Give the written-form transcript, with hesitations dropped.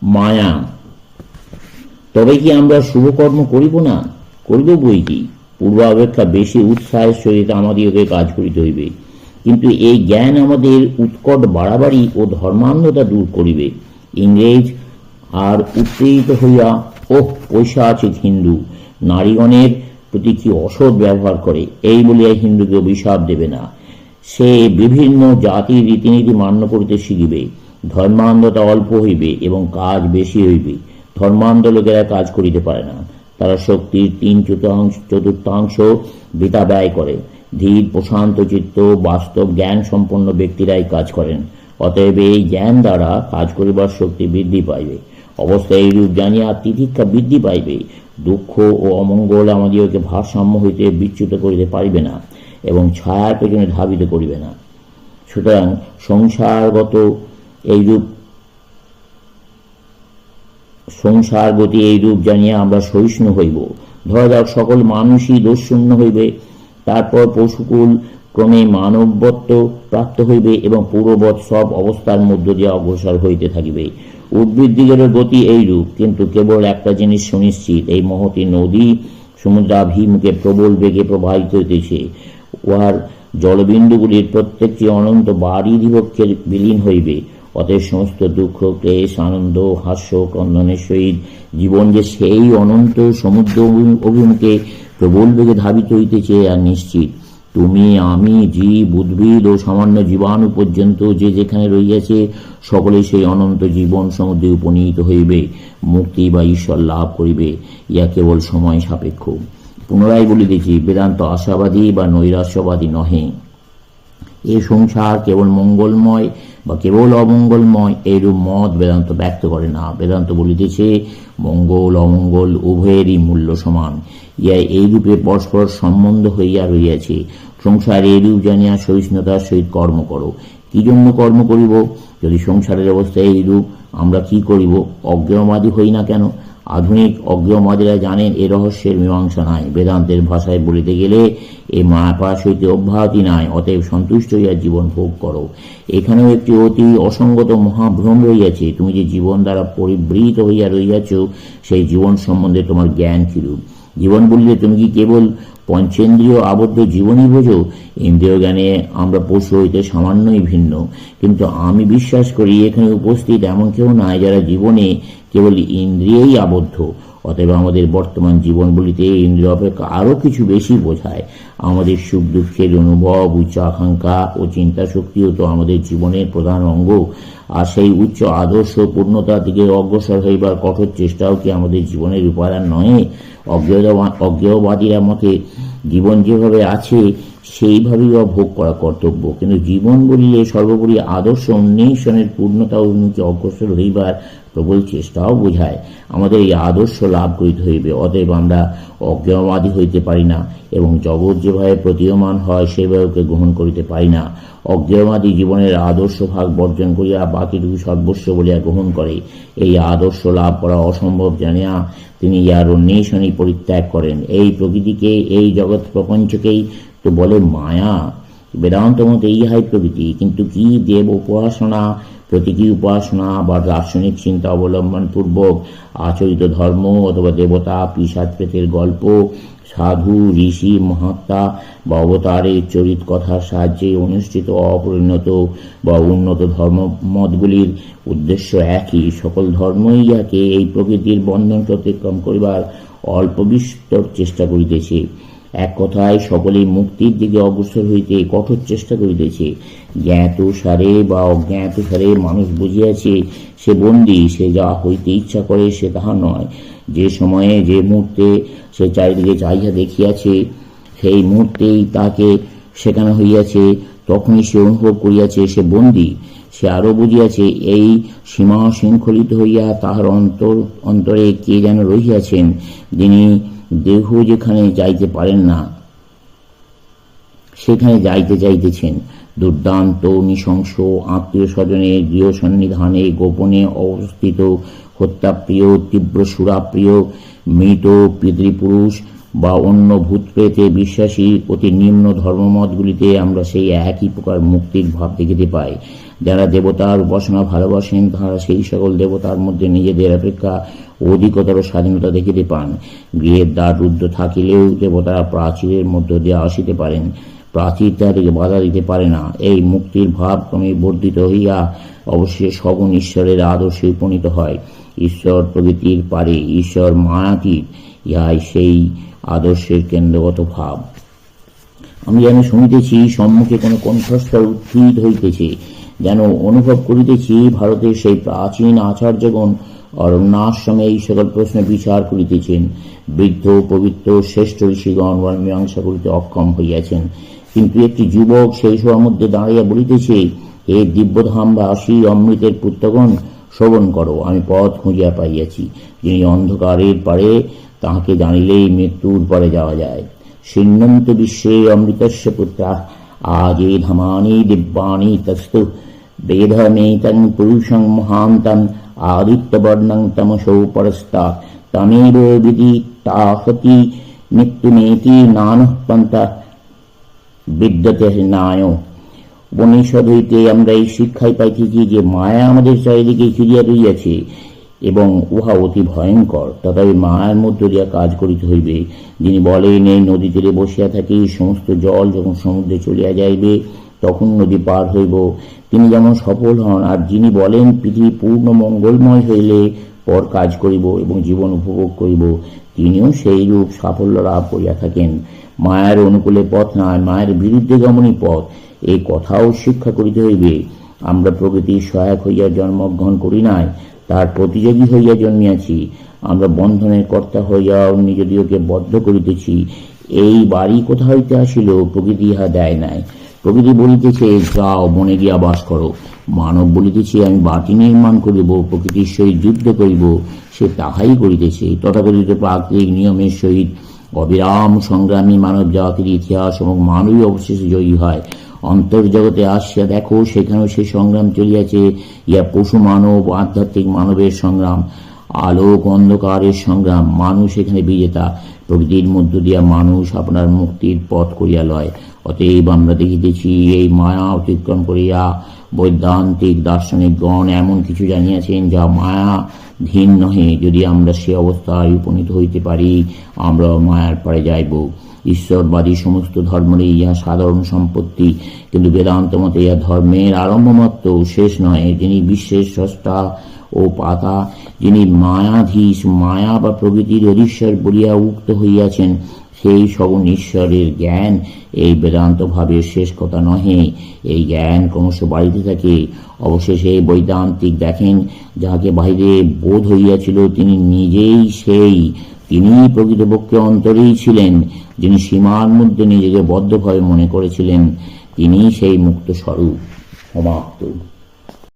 মায়া। তবে কি আমরা শুভকর্ম করিব না? করিব বই কি, পূর্ব অপেক্ষা বেশি উৎসাহের সহিত আমাদিগকে কাজ করিতে হইবে। কিন্তু এই জ্ঞান আমাদের উৎকট বাড়াবাড়ি ও ধর্মান্ধতা দূর করিবে। ইংরেজ আর উত্তেজিত হইয়া, ওহ পৈশাচিক হিন্দু, নারীগণের প্রতি কি অসৎ ব্যবহার করে, এই বলিয়া হিন্দুকে অভিশাপ দেবে না। সে বিভিন্ন জাতির রীতিনীতি মান্য করিতে শিখিবে। ধর্মান্ধতা অল্প হইবে এবং কাজ বেশি হইবে। ধর্মান্ধ লোকেরা কাজ করিতে পারে না, তারা শক্তির 3/4 বৃথা ব্যয় করে। ধীর প্রশান্ত চিত্ত বাস্তব জ্ঞান সম্পন্ন ব্যক্তিরাই কাজ করেন। অতএব এই জ্ঞান দ্বারা কাজ করিবার শক্তি বৃদ্ধি পাইবে। অবস্থা এইরূপ জানিয়া তিতিক্ষা বৃদ্ধি পাইবে। দুঃখ ও অমঙ্গল আমাদিগকে ভারসাম্য হইতে বিচ্যুত করিতে পারিবে না এবং ছায়ার পেছনে ধাবিত করিবে না। সুতরাং সংসার গতি এইরূপ জানিয়া আমরা সহিষ্ণু হইব। ধরা যাক সকল মানুষই দোষশূন্য হইবে, তারপর পশুকুল ক্রমে মানবত্ব প্রাপ্ত হইবে এবং পূর্ববৎ সব অবস্থার মধ্য দিয়ে অগ্রসর হইতে থাকিবে। উদ্ভিদদিগের গতি এইরূপ, কিন্তু কেবল একটা জিনিস সুনিশ্চিত, এই মহতী নদী সমুদ্রাভিমুখে প্রবল বেগে প্রবাহিত হইতেছে। উহার জলবিন্দুগুলির প্রত্যেকটি অনন্ত বারিধিবক্ষে বিলীন হইবে। অতএব সমস্ত দুঃখ, ক্লেশ, আনন্দ, হাস্য, ক্রন্দনের সহিত জীবন যে সেই অনন্ত সমুদ্র অভিমুখে প্রবল বেগে ধাবিত হইতেছে আর নিশ্চিত। তুমি, আমি, জীব, উদ্ভিদ ও সামান্য জীবাণু পর্যন্ত যে যেখানে রহিয়াছে, সকলেই সেই অনন্ত জীবন সমুদ্রে উপনীত হইবে, মুক্তি বা ঈশ্বর লাভ করিবে। ইহা কেবল সময় সাপেক্ষ। পুনরায় বলিতেছি, বেদান্ত আশাবাদী বা নৈরাশ্যবাদী নহে। এ সংসার কেবল মঙ্গলময় বা কেবল অমঙ্গলময় এইরূপ মত বেদান্ত ব্যক্ত করে না। বেদান্ত বলিতেছে, মঙ্গল অমঙ্গল উভয়েরই মূল্য সমান। ইহা এইরূপে পরস্পর সম্বন্ধ হইয়া রহিয়াছে। সংসার এইরূপ জানিয়া সহিষ্ণুতার সহিত কর্ম করো। কি জন্য কর্ম করিব? যদি সংসারের অবস্থা এইরূপ, আমরা কি করিব? অজ্ঞেয়বাদী হই না কেন? আধুনিক অজ্ঞেয়বাদীরা জানেন এ রহস্যের মীমাংসা নাই। বেদান্তের ভাষায় বলিতে গেলে এই মায়াপাশ হইতে অব্যাহতি নাই। অতএব সন্তুষ্ট হইয়া জীবন ভোগ করো। এখানেও একটি অতি অসঙ্গত মহাভ্রম রহিয়াছে। তুমি যে জীবন দ্বারা পরিবৃত হইয়া রহিয়াছ, সেই জীবন সম্বন্ধে তোমার জ্ঞান কিরূপ? জীবন বলিলে তুমি কি কেবল পঞ্চেন্দ্রিয় আবদ্ধ জীবনই বোঝো? ইন্দ্রিয় জ্ঞানে আমরা পশু হইতে সামান্যই ভিন্ন। কিন্তু আমি বিশ্বাস করি এখানে উপস্থিত এমন কেউ নাই যারা জীবনে কেবল ইন্দ্রিয়েই আবদ্ধ। অতএব আমাদের বর্তমান জীবন বলিতে ইন্দ্রিয় অপেক্ষা আরো কিছু বেশি বোঝায়। আমাদের সুখ দুঃখের অনুভব, উচ্চ আকাঙ্ক্ষা ও চিন্তা শক্তিও তো আমাদের জীবনের প্রধান অঙ্গ। আর সেই উচ্চ আদর্শ পূর্ণতার দিকে অগ্রসর হইবার কঠোর চেষ্টাও কি আমাদের জীবনের উপাদান নয়? অজ্ঞেয়বাদীরা মতে জীবন যেভাবে আছে সেইভাবেই ভোগ করা কর্তব্য। কিন্তু জীবন বলিলে সর্বোপরি আদর্শ অন্বেষণের পূর্ণতা অভিমুখে অগ্রসর হইবার প্রবল চেষ্টাও বোঝায়। আমাদের এই আদর্শ লাভ করিতে হইবে। অতএব আমরা অজ্ঞেয়বাদী হইতে পারি না এবং জগৎ যেভাবে প্রতীয়মান হয় সেভাবে গ্রহণ করিতে পারি না। অজ্ঞেয়বাদী জীবনের আদর্শ ভাগ বর্জন করিয়া বাকিটুকু সর্বস্ব বলিয়া গ্রহণ করে। এই আদর্শ লাভ করা অসম্ভব জানিয়া তিনি ইহার অন্বেষণই পরিত্যাগ করেন। এই প্রকৃতিকে, এই জগৎ প্রপঞ্চকেই তো বলে মায়া। বেদান্ত মতে ইহাই প্রকৃতি। কিন্তু কি দেব উপাসনা, প্রতীকী উপাসনা বা দার্শনিক চিন্তা অবলম্বন পূর্বক আচরিত ধর্ম অথবা দেবতা, পিশাচ প্রেতের গল্প, সাধু, ঋষি, মহাত্মা বা অবতারের চরিত কথার সাহায্যে অনুষ্ঠিত অপরিণত বা উন্নত ধর্মমতগুলির উদ্দেশ্য একই। সকল ধর্মই ইহাকে এই প্রকৃতির বন্ধন অতিক্রম করিবার অল্প বিস্তর চেষ্টা করিতেছে। এক কথায় সকলেই মুক্তির দিকে অগ্রসর হইতে কঠোর চেষ্টা করিতেছে। জ্ঞাত সারে বা অজ্ঞাত সারে মানুষ বুঝিয়াছে সে বন্দী, সে যা হইতে ইচ্ছা করে সে তাহা নয়। যে সময়ে যে মুহূর্তে সে চারিদিকে চাহিয়া দেখিয়াছে, সেই মুহূর্তেই তাকে শেখানো হইয়াছে, তখনই সে অনুভব করিয়াছে সে বন্দী। সে আরো বুঝিয়াছে এই সীমা শৃঙ্খলিত হইয়া তাহার অন্তরে কে যেন রহিয়াছেন, যিনি দেহ যেখানে যাইতে পারেন না সেখানে যাইতে চাইতেছেন। দুর্দান্ত নৃশংস আত্মীয় স্বজনের গৃহ সন্নিধানে গোপনে অবস্থিত, হত্যাপ্রিয়, তীব্র সুরাপ্রিয়, মৃত পিতৃপুরুষ বা অন্য ভূত প্রেতে বিশ্বাসী অতি নিম্ন ধর্মমতগুলিতে আমরা সেই একই প্রকার মুক্তির ভাব দেখিতে পাই। যারা দেবতার উপাসনা ভালোবাসেন তাহারা সেই সকল দেবতার মধ্যে নিজেদের অপেক্ষা অধিকতর স্বাধীনতা দেখিতে পান। গৃহের দ্বার রুদ্ধ থাকিলেও দেবতারা প্রাচীরের মধ্য দিয়ে আসিতে পারেন, প্রাচীর তাহাদিকে বাধা দিতে পারে না। এই মুক্তির ভাব ক্রমে বর্ধিত হইয়া অবশ্যই সগুণ ঈশ্বরের আদর্শে উপনীত হয়। ঈশ্বর প্রকৃতির পারে, ঈশ্বর মায়াতীত, ইহাই সেই আদর্শের কেন্দ্রগত ভাব। আমি যেন শুনিতেছি সম্মুখে কোন কণ্ঠস্বর উত্থিত হইতেছে, যেন অনুভব করিতেছি ভারতের সেই প্রাচীন আচার্যগণ অরণ্যাশ্রমে এই সকল প্রশ্ন বিচার করিতেছেন। বৃদ্ধ পবিত্র শ্রেষ্ঠ ঋষিগণ মীমাংসা করিতে অক্ষম হইয়াছেন, কিন্তু একটি যুবক সেই সভার মধ্যে দাঁড়িয়া বলিতেছে, হে দিব্যধামবাসী অমৃতের পুত্রগণ, শ্রবণ করো, আমি পথ খুঁজিয়া পাইয়াছি। যিনি অন্ধকারের পারে তাহাকে জানিলেই মৃত্যুর পারে যাওয়া যায়। শৃণ্বন্ত বিশ্বে অমৃতস্য পুত্রা আজে ধামানি দিব্যানি তস্তু বেদমেতং পুরুষং মহান্তং আদিত্যবর্ণং তমসো পরস্তাৎ তমেব বিদিতাহতি মৃত্যুমেতি নানঃ পন্থা বিদ্যতে নায়। উপনিষদ হইতে আমরা এই শিক্ষাই পাইতেছি যে মায়া আমাদের চারিদিকে ঘিরিয়া রইয়াছে এবং উহা অতি ভয়ঙ্কর। তথাপি মায়ার মধ্য দিয়া কাজ করিতে হইবে। যিনি বলেন এই নদী তীরে বসিয়া থাকি, সমস্ত জল যখন সমুদ্রে চলিয়া যাইবে তখন নদী পার হইব, তিনি যেমন সফল হন। আর যিনি বলেন পৃথিবী পূর্ণ মঙ্গলময় হইলে পর কাজ করিব এবং জীবন উপভোগ করিব, তিনিও সেই রূপ সাফল্য লাভ করিয়া থাকেন। মায়ের অনুকূলে পথ নয়, মায়ের বিরুদ্ধে গমনই পথ, এই কথাও শিক্ষা করিতে হইবে। আমরা প্রকৃতির সহায়ক হইয়া জন্মগ্রহণ করি নাই, তার প্রতিযোগী হইয়া জন্মিয়াছি। আমরা বন্ধনের কর্তা হইয়া নিজদিওকে বদ্ধ করিতেছি। এই বাড়ি কোথা হইতে আসিল? প্রকৃতি ইহা দেয় নাই। প্রকৃতি বলিতেছে যাও বনে গিয়া বাস করো। মানব বলিতেছে আমি বাটি নির্মাণ করিব, প্রকৃতির সহিত যুদ্ধ করিব, সে তাহাই করিতেছে। তথাকথিত প্রাকৃতিক নিয়মের সহিত অবিরাম সংগ্রামী মানব জাতির ইতিহাস এবং মানবী অবশেষে জয়ী হয়। অন্তর্জগতে আসিয়া দেখো, সেখানেও সে সংগ্রাম চলিয়াছে। ইয়া পশু মানব আধ্যাত্মিক মানবের সংগ্রাম, আলোক অন্ধকারের সংগ্রাম। মানুষ এখানে বিজেতা। প্রকৃতির মধ্য দিয়া মানুষ আপনার মুক্তির পথ করিয়া লয়। অতএব আমরা দেখিতেছি এই মায়া অতিক্রম করিয়া বৈদান্তিক দার্শনিকগণ এমন কিছু জানিয়াছেন যা মায়াধীন নহে। যদি আমরা সে অবস্থায় উপনীত হইতে পারি, আমরা মায়ার পারে যাইব। ঈশ্বরবাদী সমস্ত ধর্মেরই ইহা সাধারণ সম্পত্তি, কিন্তু বেদান্ত মতে ইহা ধর্মের আরম্ভ মাত্র, শেষ নয়। যিনি বিশ্বের স্রষ্টা ও পাতা, যিনি মায়াধীশ, মায়া বা প্রকৃতির অধীশ্বর বলিয়া উক্ত হইয়াছেন, সেই সগুণ ঈশ্বরের জ্ঞান এই বেদান্ত ভাবের শেষ কথা নহে। এই জ্ঞান ক্রমশ বাড়িতে থাকে। অবশেষে বৈদান্তিক দেখেন যাহাকে বাহিরে বোধ হইয়াছিল তিনি নিজেই সেই। তিনি প্রকৃতপক্ষে অন্তরেই ছিলেন। যিনি সীমার মধ্যে নিজেকে বদ্ধভাবে মনে করেছিলেন, তিনি সেই মুক্ত স্বরূপ। সমাপ্ত।